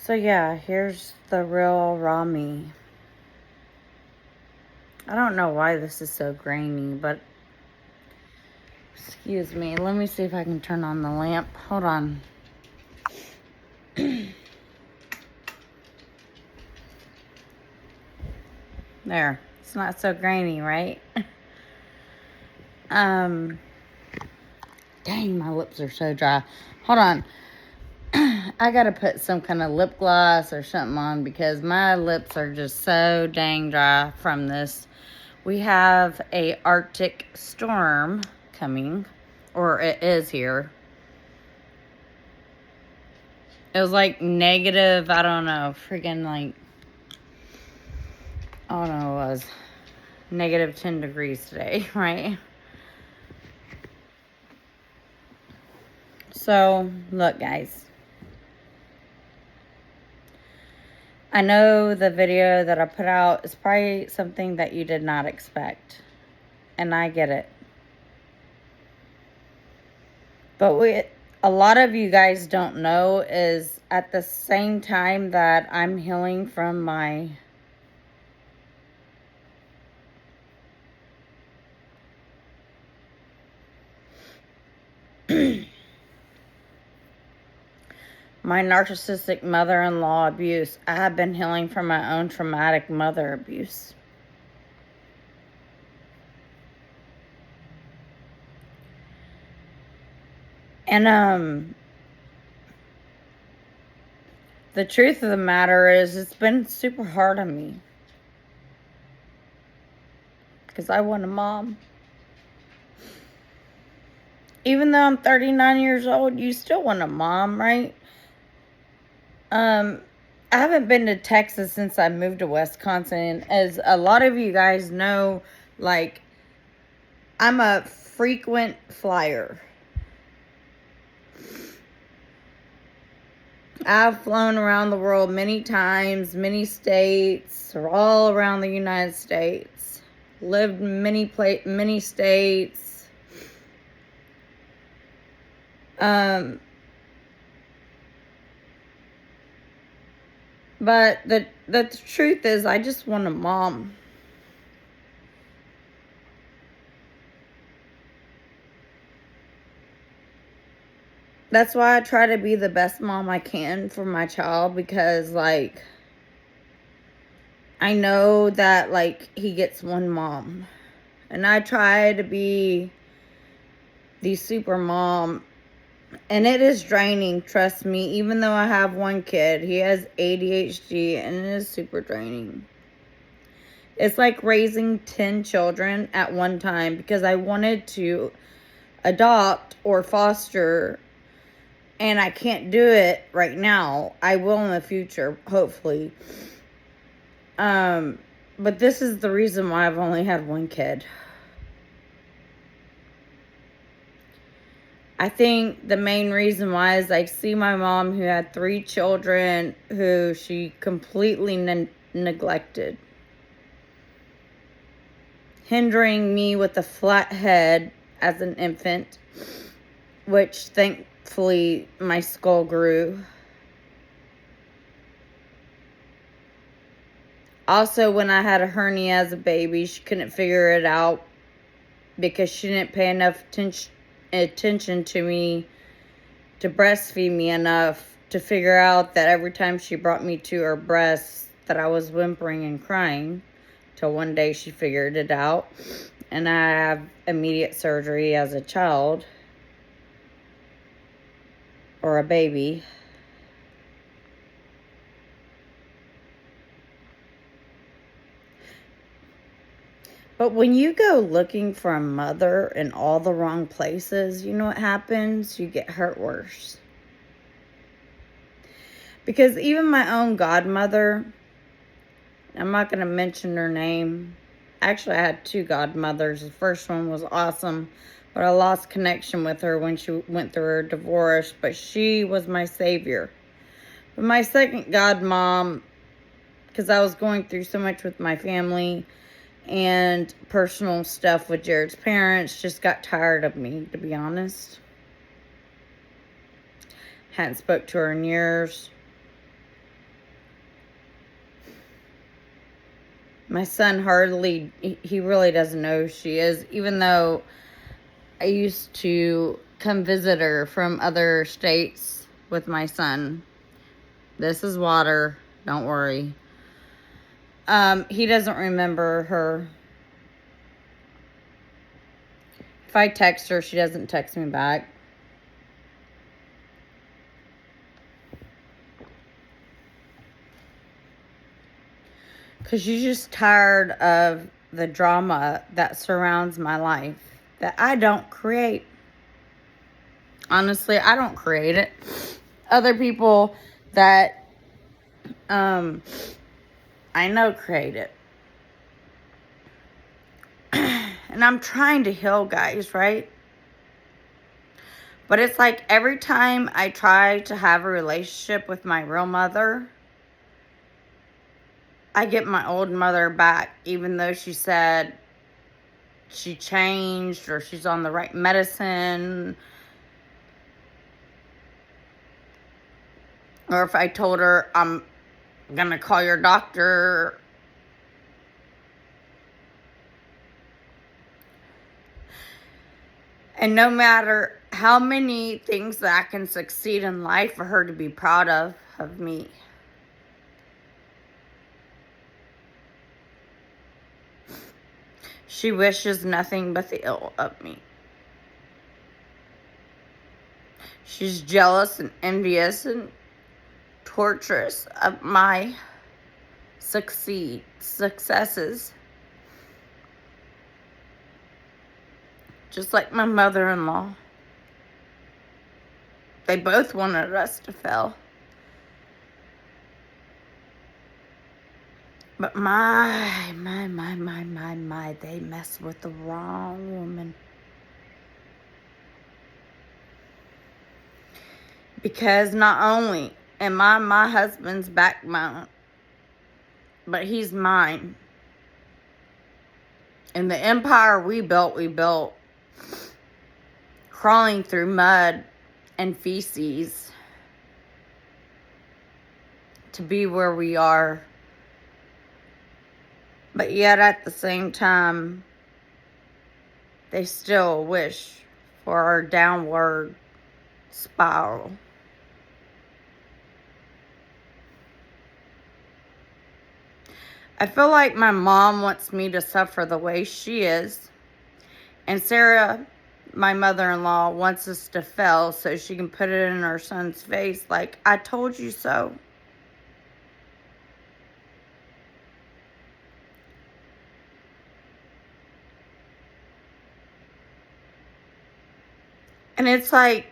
So yeah, here's the real raw me. I don't know why this is so grainy, but excuse me. Let me see if I can turn on the lamp. Hold on. There. It's not so grainy, right? Dang, my lips are so dry. Hold on. I gotta put some kind of lip gloss or something on because my lips are just so dang dry from this. We have a Arctic storm coming, or it is here. It was like negative, I don't know, freaking like, I don't know, it was negative 10 degrees today, right? So, look guys. I know the video that I put out is probably something that you did not expect. And I get it. But what a lot of you guys don't know is at the same time that I'm healing from my my narcissistic mother-in-law abuse, I have been healing from my own traumatic mother abuse. And the truth of the matter is it's been super hard on me. Because I want a mom. Even though I'm 39 years old, you still want a mom, right? I haven't been to Texas since I moved to Wisconsin. As a lot of you guys know, like, I'm a frequent flyer. I've flown around the world many times, many states, all around the United States. Lived in many states. But the truth is, I just want a mom. That's why I try to be the best mom I can for my child, because, like, I know that, like, he gets one mom. And I try to be the super mom. And it is draining, trust me. Even though I have one kid, he has ADHD, and it is super draining. It's like raising 10 children at one time, because I wanted to adopt or foster, and I can't do it right now. I will in the future, hopefully. But this is the reason why I've only had one kid. I think the main reason why is I see my mom, who had 3 children, who she completely neglected. Hindering me with a flat head as an infant, which thankfully my skull grew. Also, when I had a hernia as a baby, she couldn't figure it out because she didn't pay enough attention to me to breastfeed me enough to figure out that every time she brought me to her breasts that I was whimpering and crying, till one day she figured it out, and I have immediate surgery as a child or a baby. But when you go looking for a mother in all the wrong places, you know what happens? You get hurt worse. Because even my own godmother, I'm not going to mention her name. Actually, I had 2 godmothers. The first one was awesome, but I lost connection with her when she went through her divorce. But she was my savior. But my second godmom, because I was going through so much with my family and personal stuff with Jared's parents, just got tired of me, to be honest. Hadn't spoke to her in years. My son hardly, he really doesn't know who she is, even though I used to come visit her from other states with my son. This is water, don't worry. He doesn't remember her. If I text her, she doesn't text me back. Because she's just tired of the drama that surrounds my life that I don't create. Honestly, I don't create it. Other people that I know create it. And I'm trying to heal, guys, right? But it's like every time I try to have a relationship with my real mother, I get my old mother back, even though she said she changed or she's on the right medicine. Or if I told her I'm going to call your doctor. And no matter how many things that I can succeed in life for her to be proud of me. She wishes nothing but the ill of me. She's jealous and envious and torturous of my successes. Just like my mother-in-law. They both wanted us to fail. But my, they mess with the wrong woman. Because not only am I my husband's backbone, but he's mine. And the empire we built crawling through mud and feces to be where we are. But yet at the same time, they still wish for our downward spiral. I feel like my mom wants me to suffer the way she is. And Sarah, my mother-in-law, wants us to fail so she can put it in her son's face like, I told you so. And it's like,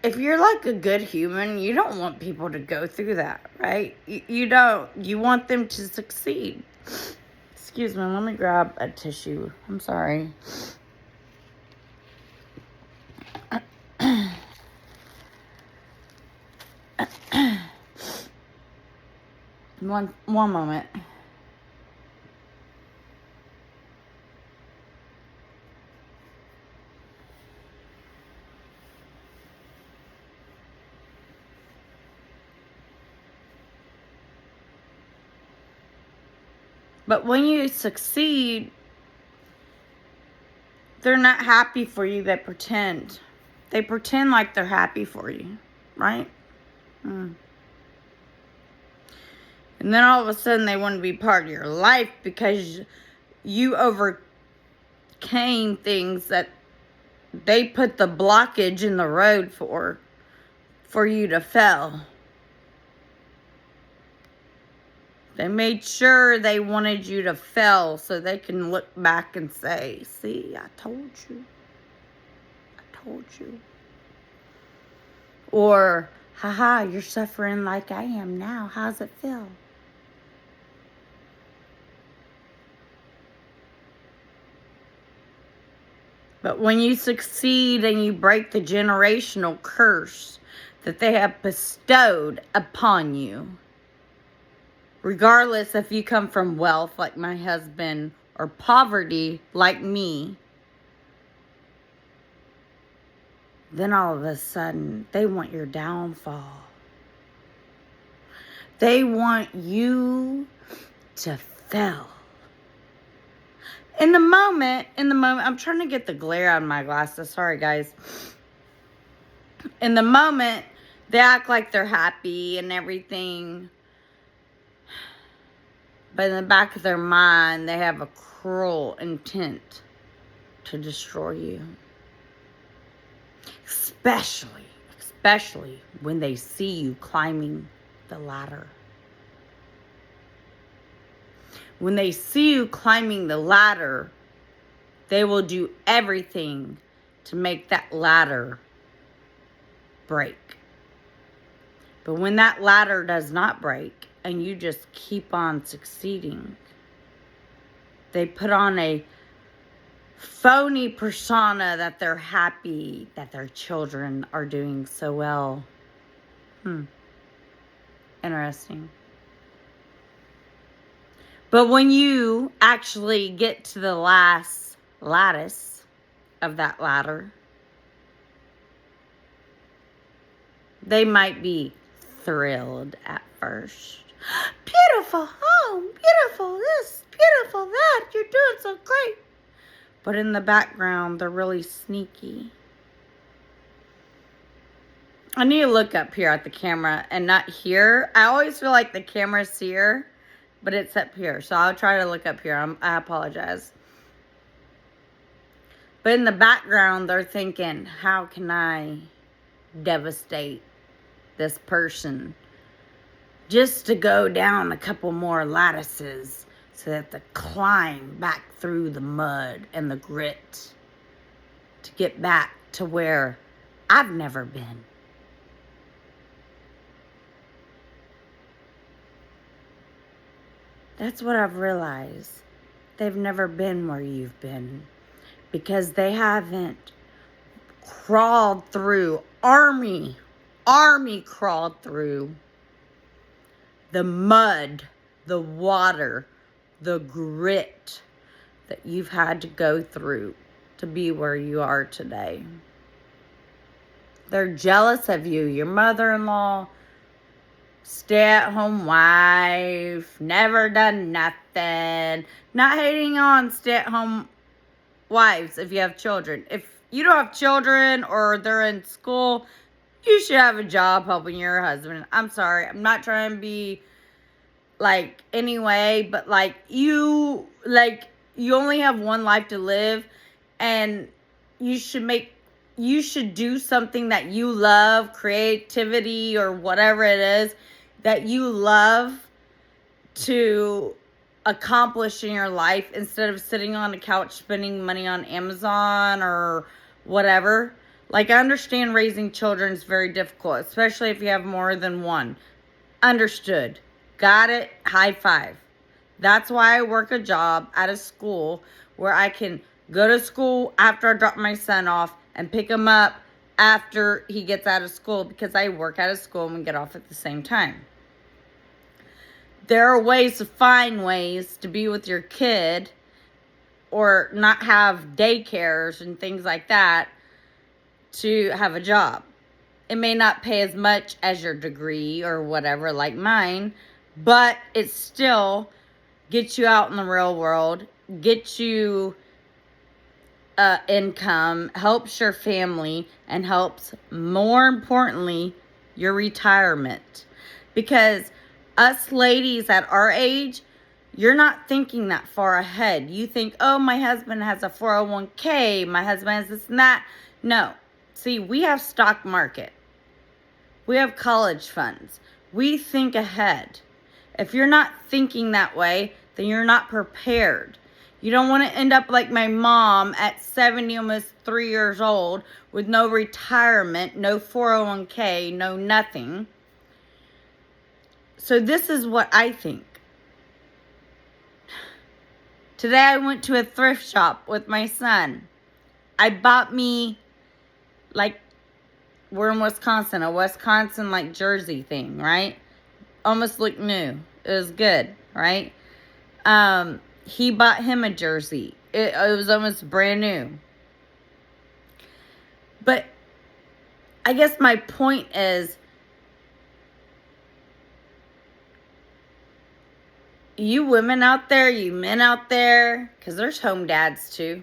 if you're like a good human, you don't want people to go through that, right? You don't. You want them to succeed. Excuse me, let me grab a tissue. I'm sorry. One moment. But when you succeed, they're not happy for you. They pretend. They pretend like they're happy for you, right? And then all of a sudden they want to be part of your life because you overcame things that they put the blockage in the road for you to fail. They made sure they wanted you to fail so they can look back and say, see, I told you. I told you. Or, haha, you're suffering like I am now. How's it feel? But when you succeed and you break the generational curse that they have bestowed upon you, regardless if you come from wealth like my husband or poverty like me, then all of a sudden they want your downfall. They want you to fail. In the moment, I'm trying to get the glare out of my glasses. Sorry, guys. In the moment, they act like they're happy and everything. But in the back of their mind, they have a cruel intent to destroy you. Especially when they see you climbing the ladder. When they see you climbing the ladder, they will do everything to make that ladder break. But when that ladder does not break and you just keep on succeeding, they put on a phony persona that they're happy that their children are doing so well. Interesting. But when you actually get to the last lattice of that ladder, they might be thrilled at first. Beautiful home, beautiful this, beautiful that, you're doing so great. But in the background, they're really sneaky. I need to look up here at the camera and not here. I always feel like the camera's here, but it's up here. So I'll try to look up here. I apologize. But in the background, they're thinking, how can I devastate this person just to go down a couple more lattices so that they climb back through the mud and the grit to get back to where I've never been. That's what I've realized. They've never been where you've been because they haven't crawled through, army crawled through the mud, the water, the grit that you've had to go through to be where you are today. They're jealous of you, your mother-in-law, stay-at-home wife, never done nothing. Not hating on stay-at-home wives if you have children. If you don't have children or they're in school, you should have a job helping your husband. I'm sorry. I'm not trying to be like anyway, but you only have one life to live, and you should do something that you love, creativity or whatever it is that you love to accomplish in your life instead of sitting on the couch spending money on Amazon or whatever. Like, I understand raising children is very difficult, especially if you have more than one. Understood. Got it. High five. That's why I work a job at a school where I can go to school after I drop my son off and pick him up after he gets out of school, because I work at a school and we get off at the same time. There are ways to find ways to be with your kid or not have daycares and things like that to have a job. It may not pay as much as your degree or whatever like mine, but it still gets you out in the real world, gets you income, helps your family, and helps, more importantly, your retirement. Because us ladies at our age, you're not thinking that far ahead. You think, oh, my husband has a 401k, my husband has this and that. No. See, we have stock market. We have college funds. We think ahead. If you're not thinking that way, then you're not prepared. You don't want to end up like my mom at 70, almost 3 years old, with no retirement, no 401k, no nothing. So this is what I think. Today I went to a thrift shop with my son. I bought me, like, we're in Wisconsin, a Wisconsin like jersey thing, right? Almost looked new. It was good, right? He bought him a jersey. It was almost brand new. But I guess my point is, you women out there, you men out there, because there's home dads too,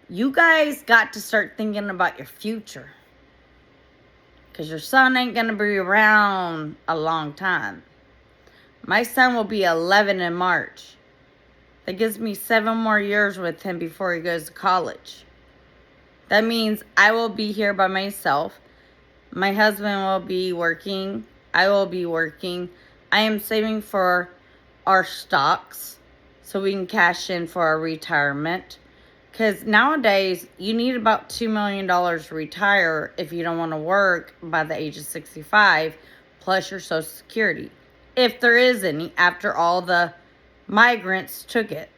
you guys got to start thinking about your future. Because your son ain't going to be around a long time. My son will be 11 in March. That gives me 7 more years with him before he goes to college. That means I will be here by myself. My husband will be working. I will be working. I am saving for our stocks so we can cash in for our retirement. Because nowadays, you need about $2 million to retire if you don't want to work by the age of 65, plus your Social Security. If there is any, after all the migrants took it.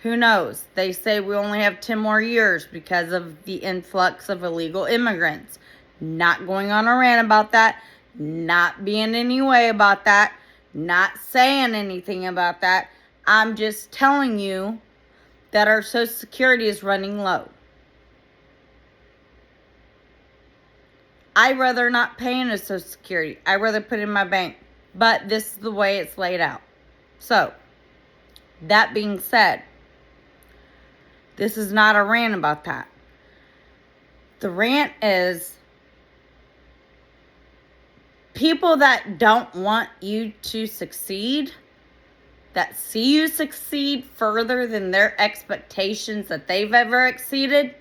Who knows? They say we only have 10 more years because of the influx of illegal immigrants. Not going on a rant about that. Not being any way about that. Not saying anything about that. I'm just telling you that our Social Security is running low. I'd rather not pay into Social Security. I'd rather put it in my bank. But this is the way it's laid out. So, that being said, this is not a rant about that. The rant is people that don't want you to succeed, that see you succeed further than their expectations that they've ever exceeded,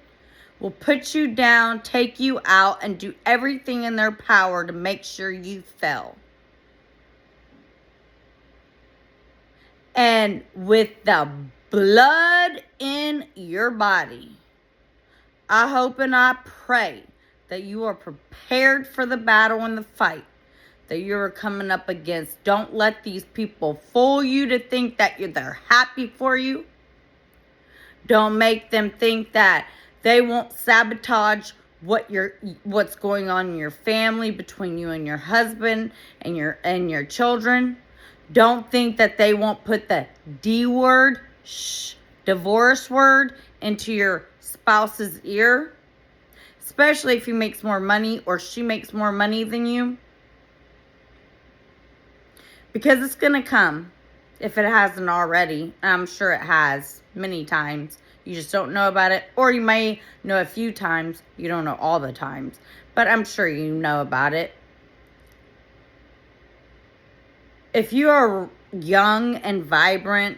will put you down, take you out, and do everything in their power to make sure you fail. And with the blood in your body, I hope and I pray that you are prepared for the battle and the fight that you're coming up against. Don't let these people fool you to think that they're happy for you. Don't make them think that they won't sabotage what's going on in your family, between you and your husband and your children. Don't think that they won't put the D word, divorce word, into your spouse's ear. Especially if he makes more money or she makes more money than you. Because it's going to come, if it hasn't already. I'm sure it has many times. You just don't know about it. Or you may know a few times. You don't know all the times. But I'm sure you know about it. If you are young and vibrant,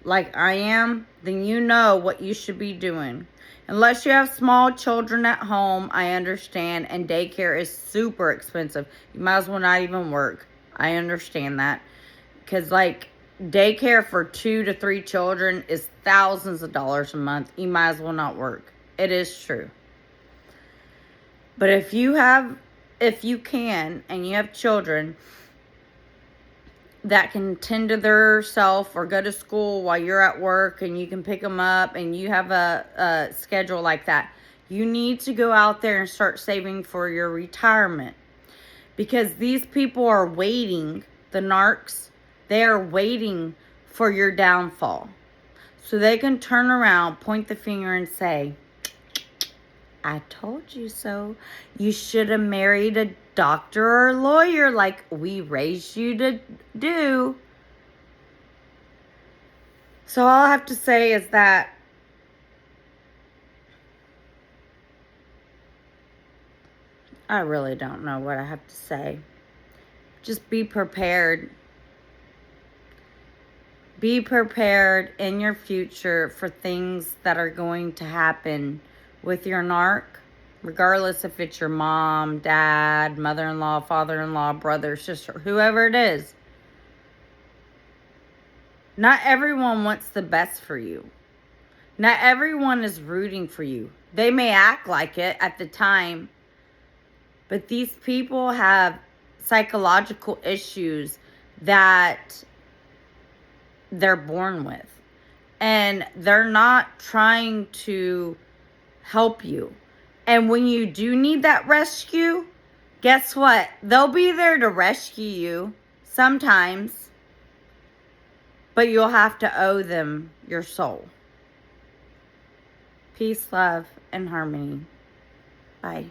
like I am, then you know what you should be doing. Unless you have small children at home, I understand. And daycare is super expensive. You might as well not even work. I understand that. Because, like, daycare for 2 to 3 children is thousands of dollars a month. You might as well not work. It is true. But if you can, and you have children that can tend to their self or go to school while you're at work and you can pick them up and you have a schedule like that, you need to go out there and start saving for your retirement. Because these people are waiting, the narcs, they are waiting for your downfall. So they can turn around, point the finger and say, I told you so. You should have married a doctor or a lawyer like we raised you to do. So all I have to say is that I really don't know what I have to say. Just be prepared. Be prepared in your future for things that are going to happen with your narc, regardless if it's your mom, dad, mother-in-law, father-in-law, brother, sister, whoever it is. Not everyone wants the best for you. Not everyone is rooting for you. They may act like it at the time, but these people have psychological issues that they're born with. And they're not trying to help you. And when you do need that rescue, guess what? They'll be there to rescue you sometimes. But you'll have to owe them your soul. Peace, love, and harmony. Bye.